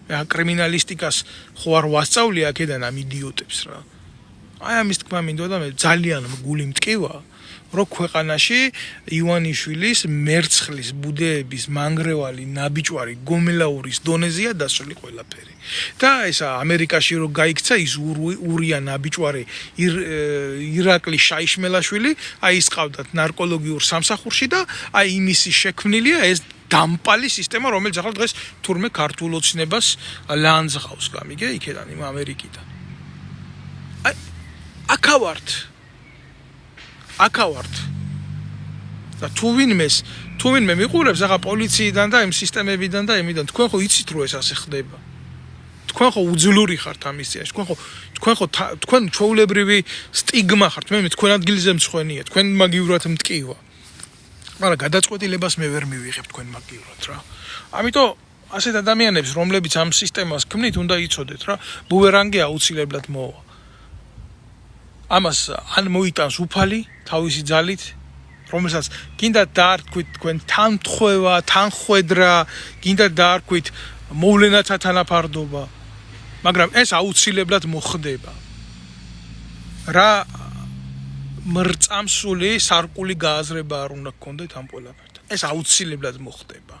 მე კრიმინალისტიკას ხო არ ვასწავლი აქედან ამ იდიოტებს რა. აი ამის თქმა მინდოდა და მე ძალიან გული მტკივა, რომ ქვეყანაში ივანიშვილის მერცხლის ბუდეების მანგრევალი ნაბიჯვარი გომელაურის დონეზეა დასული ყველაფერი. და ეს ამერიკაში რო გაიქცა ის ურია ნაბიჯვარი ირაკლი შაიშმელაშვილი, აი ის ყავდათ ნარკოლოგიურ სამსახურში და აი იმისი შექმნილია ეს დამპალი სისტემა, რომელიც ახლა დღეს თურმე ქართულ ოცნებას ლანძღავს, გამიგე იქედან იმ ამერიკიდან. აი აქავართ და თუ ვინმე მიყურებს ახლა პოლიციიდან და იმ სისტემებიდან და იმიდან თქვენ ხო იცით რომ ეს ასე ხდება თქვენ ხო უძლური ხართ ამის წინაშე თქვენ ჩვეულებრივი სტიგმა ხართ მე თქვენ ადგილზე მცხვენია თქვენ მაგივრად მტკივა მაგრამ გადაწყვეტილებას მე ვერ მივიღებ თქვენ მაგივრად რა ამიტომ ასეთ ადამიანებს რომლებიც ამ სისტემას ქმნით უნდა იცოდეთ რა ბუვერანგი აუცილებლად მოვა ამას ან მოიტანს უფალი თავისი ძალით რომელსაც გინდა დაარქვით თქვენ თანხმევა, თანხwebdriver, გინდა დაარქვით მოვლენათა თანაფარდობა, მაგრამ ეს აუცილებლად მოხდება. რა მრწამსული სარკული გააზრება არ უნდა გქონდეთ ამ ყველაფერთან. ეს აუცილებლად მოხდება.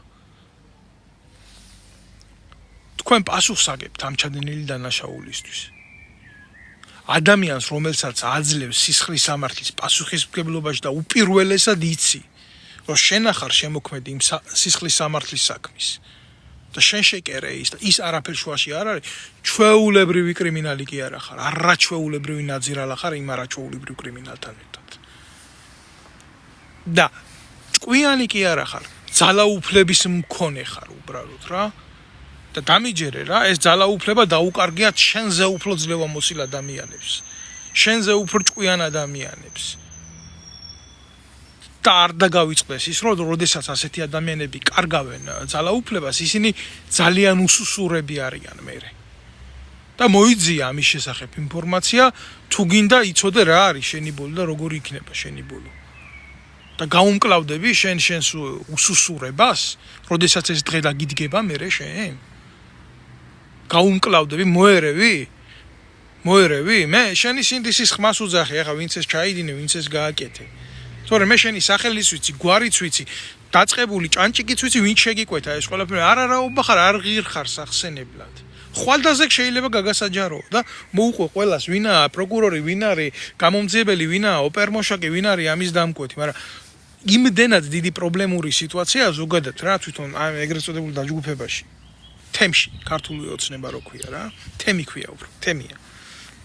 თქვენ პასუხს აგებთ ამ ჩადენილი დანაშაულისთვის. ადამიანს რომელსაც აძლევს სისხლის სამართლის პასუხისმგებლობაში და უპირველესად იცი რომ შენ ახარ შემოქმედი იმ სისხლის სამართლის საქმის და შენ შეკერე ის და ის არაფერ შუაში არ არის ჩვეულებრივი კრიმინალი კი არ ახარ არაჩვეულებრივი ნაძირალ ახარ იმ არაჩვეულებრივ კრიმინალთან ერთად და ჭკვიანი კი არ ახარ ძალაუფლების მქონე ხარ უბრალოდ რა და დამიჯერე რა ეს ძალაუფლება დაუკარგიათ შენზე უფრო ძლევამოსილ ადამიანებს შენზე უფრო ჭკვიან ადამიანებს და არ დაგავიწყდეს ის რომ როდესაც ასეთი ადამიანები კარგავენ ძალაუფლებას ისინი ძალიან უსუსურები არიან მერე და მოიძია ამის შესახებ ინფორმაცია თუ გინდა იცოდე რა არის შენი ბოლო და როგორი იქნება შენი ბოლო და გაუმკლავდები შენს უსუსურებას როდესაც ეს დღე დაგიდგება მერე შენ გაუმკლავდები მოერევი მე შენი სინდისის ხმას უძახი ახლა ვინც ეს ჩაიდინე ვინც ეს გააკეთე თორემ მე შენი სახელის ვიცი გვარიც ვიცი დაწყებული ჭანჭიკიც ვიცი ვინც შეგიკვეთა ეს ყველაფერი არაობა ხარ არ ღირ ხარ სახსენებლად ხვალდაზე შეიძლება გაგასაჯარო და მოუყვე ყველას ვინაა პროკურორი ვინ არის გამომძიებელი ვინაა ოპერმოშაკი ვინ არის ამის დამკვეთი მაგრამ იმდენად დიდი პრობლემური სიტუაცია ზოგადად რა თვითონ ეგრეთ წოდებული დაჯგუფებაში თემში ქართული ოცნება რო ქვია რა თემი ქვია უფრო თემია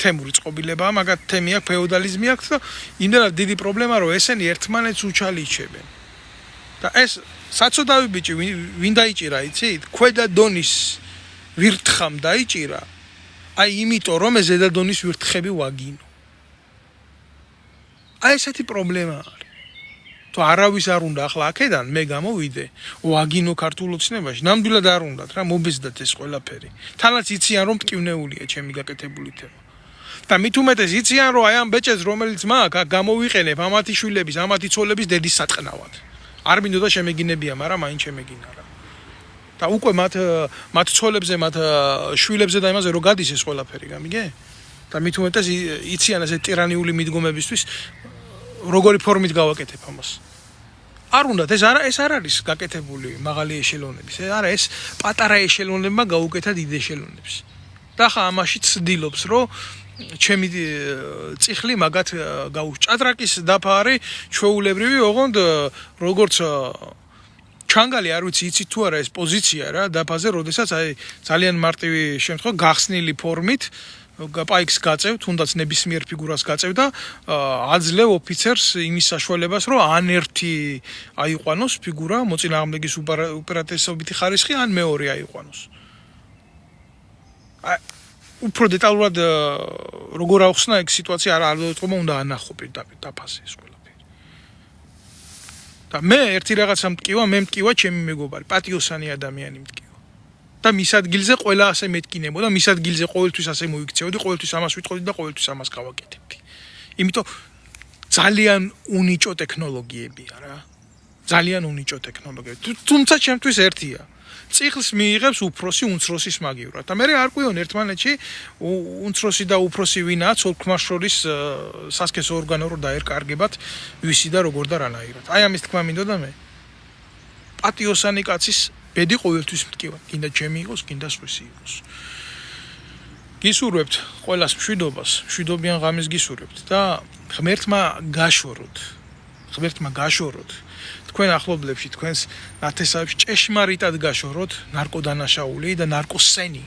თემური წყობილებაა მაგათ თემი აქვს ფეოდალიზმი აქვს და იმდენად დიდი პრობლემა რომ ესენი ერთმანეთს უჩალიჩებენ და ეს საწოდავი ბიჭი ვინ დაიჭირა იცით ქვედა დონის ვირთხამ დაიჭირა აი იმიტომ რომ ეს ზედა დონის ვირთხები ვაგინო აი ესეთი პრობლემა არის თუ არავის არ უნდა ახლა აქედან მე გამოვიდე ვაგინო ქართულ ოცნებაში ნამდვილად არ უნდათ რა მობეზდათ ეს ყველაფერი თანაც იციან რომ მტკივნეულია ჩემი გაკეთებული თემა და მით უმეტეს იციან რომ აი ამ ბეჭედს რომელიც მაქვს გამოვიყენებ ამათი შვილების ამათი ცოლების დედის საწყნავად არ მინდოდა შემეგინებია მაგრამ მაინც შემეგინა რა და უკვე მათ ცოლებზე მათ შვილებზე და იმაზე რო გადის ეს ყველაფერი გამიგე და მით უმეტეს იციან ეს ტირანიული მიდგომებისთვის როგორი ფორმით გავაკეთებ ამას არ უნდათ ეს არ არის გაკეთებული მაღალი ეშელონების არა ეს პატარა ეშელონებმა გაუკეთა დიდ ეშელონებს და ხა ამაში ცდილობს რომ ჩემი წიხლი მაგათ ჭადრაკის დაფა არის ჩვეულებრივი ოღონდ როგორც ჩანგალი არ ვიცი იცით თუ არა ეს პოზიცია რა დაფაზე როდესაც აი ძალიან მარტივი შემთხვევა გახსნილი ფორმით პაიკს გაწევ, თუნდაც ნებისმიერ ფიგურას გაწევ და აძლევ ოფიცერს იმის საშუალებას, რომ ან ერთი აიყვანოს ფიგურა, მოწინააღმდეგის უპირატესობითი ხარისხი, ან მეორე აიყვანოს. უფრო დეტალურად როგორ ახსნა ეგ სიტუაცია არ დაიწყობა, უნდა ანახო პირდაპირ დაფასე ეს ყველაფერი. და მე ერთი რაღაცა მტკივა, მე მტკივა ჩემი მეგობარი, პატიოსანი ადამიანი მტკივა. და მის ადგილზე ყველა ასე მეტკინებოდა, მის ადგილზე ყოველთვის ასე მოიქცეოდი, ყოველთვის ამას ვიტყოდი და ყოველთვის ამას გავაკეთებდი. იმიტომ ძალიან უნიჭო ტექნოლოგიებია რა. ძალიან უნიჭო ტექნოლოგიები. თუმცა ჩემთვის ერთია. წიხლს მიიღებს უფროსი უნცროსის მაგივრად. და მე არ ყვიონ ერთმანეთში უნცროსი და უფროსი ვინაა ცოლ-ქმარს შორის სასქესო ორგანო რო დაერკარგებათ ვისი და როგორ და რანაირად. აი ამის თქმა მინდოდა მე. პატიოსანი კაცის ბედი ყოველთვის მტკივა. კიდე ჩემი იყოს, კიდე სხვისი იყოს. გისურვებთ ყველას მშვიდობას, მშვიდობიან ღამეს გისურვებთ და ღმერთმა გაშოროთ. თქვენ ახლობლებში, თქვენს ნათესავებში ჭეშმარიტად გაშოროთ ნარკოდანაშაული და ნარკოსენი.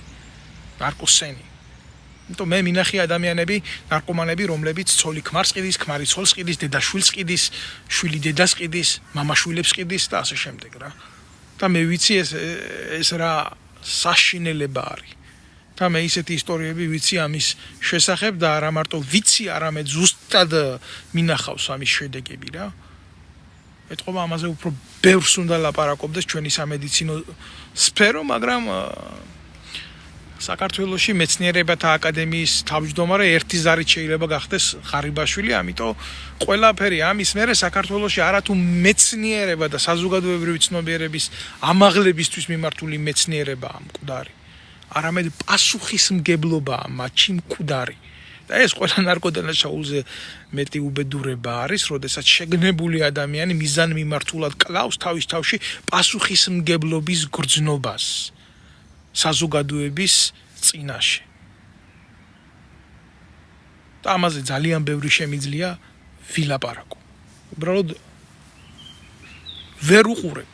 იმიტომ მე მინახე ადამიანები, ნარკომანები, რომლებიც ცოლი ქმარს ყიდის, ქმარი ცოლს ყიდის, დედა შვილს ყიდის, შვილი დედას ყიდის, მამა შვილებს ყიდის და ასე შემდეგ რა. და მე ვიცი ეს რა საშინელება არის. და მე ისეთი ისტორიები ვიცი ამის შესახებ და არა მარტო ვიცი, არამედ ზუსტად მინახავს ამის შედეგები რა. ეთქობა ამაზე უფრო ბევრს უნდა ლაპარაკობდეს ჩვენი სამედიცინო სფერო, მაგრამ საქართველოში მეცნიერებათა აკადემიის თავმჯდომარე ერთი ზარით შეიძლება გახდეს ხარიბაშვილი, ამიტომ ყველაფერი ამის მერე საქართველოში არათუ მეცნიერება და საზოგადოებრივი ცნობიერების ამაღლებისთვის მიმართული მეცნიერებაა მკვდარი, არამედ პასუხისმგებლობაა მათში მკვდარი. და ეს ყველა ნარკოდანაშაულზე მეტი უბედურება არის, როდესაც შეგნებული ადამიანი მიზანმიმართულად კლავს თავის თავში პასუხისმგებლობის გრძნობას საზოგადოების წინაშე. და ამაზე ძალიან ბევრი შემიძლია ვილაპარაკო. უბრალოდ ვერ უყურებ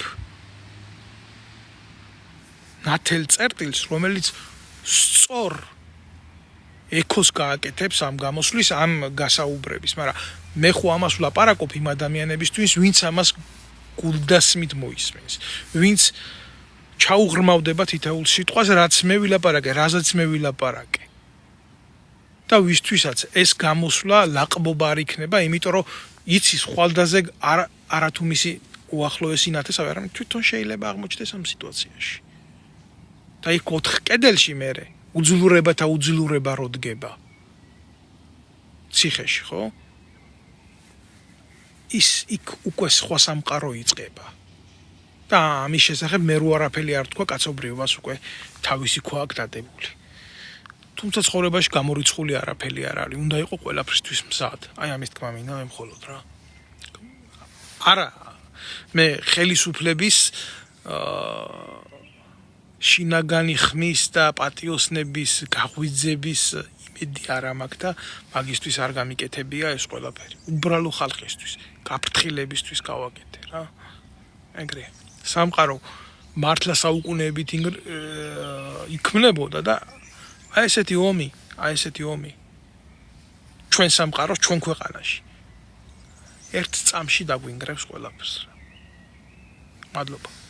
ნათელ წერტილს, რომელიც სწორ ეკოს გააკეთებს ამ გამოსვლის, ამ გასაუბრების, მაგრამ მე ხო ამას ვლაპარაკობ იმ ადამიანებისთვის, ვინც ამას გულდასმით მოისმენს, ვინც ჩაუღრმავდება თითოეულ სიტყვას, რაც მე ვილაპარაკე, რაზეც მე ვილაპარაკე. და ვისთვისაც ეს გამოსვლა ლაყბობა არ იქნება, იმიტომ რომ იცის ხვალდაზე არათუ მისი უახლოესი ნათესავი, არამედ თვითონ შეიძლება აღმოჩნდეს ამ სიტუაციაში. და იქ 4 კედელში მერე უძლურება და უძლურება რო დგება. ციხეში, ხო? ის იქ უკვე სხვა სამყარო იწყება. და ამის შესახებ მე რო არაფერი არ თქვა, კაცობრიობას უკვე თავისი ქვა აქვს დადებული. თუმცა ცხოვრებაში გამორიცხული არაფერი არ არის, უნდა იყო ყველაფრისთვის მზად. აი ამის თქმა მინდა მე მხოლოდ რა. არა, მე ხელისუფლების შინაგანი ხმის და პატიოსნების გაღვიძების იმედი არ მაქვს და მაგისთვის არ გამიკეთებია ეს ყველაფერი. უბრალო ხალხისთვის, გაფრთხილებისთვის გავაკეთე რა. ეგრე. სამყარო მართლა საუკუნეებით იქმნებოდა და აი ესეთი ომი ჩვენ სამყაროს, ჩვენ ქვეყანაში ერთ წამში დაგვინგრევს ყველაფერს. მადლობა.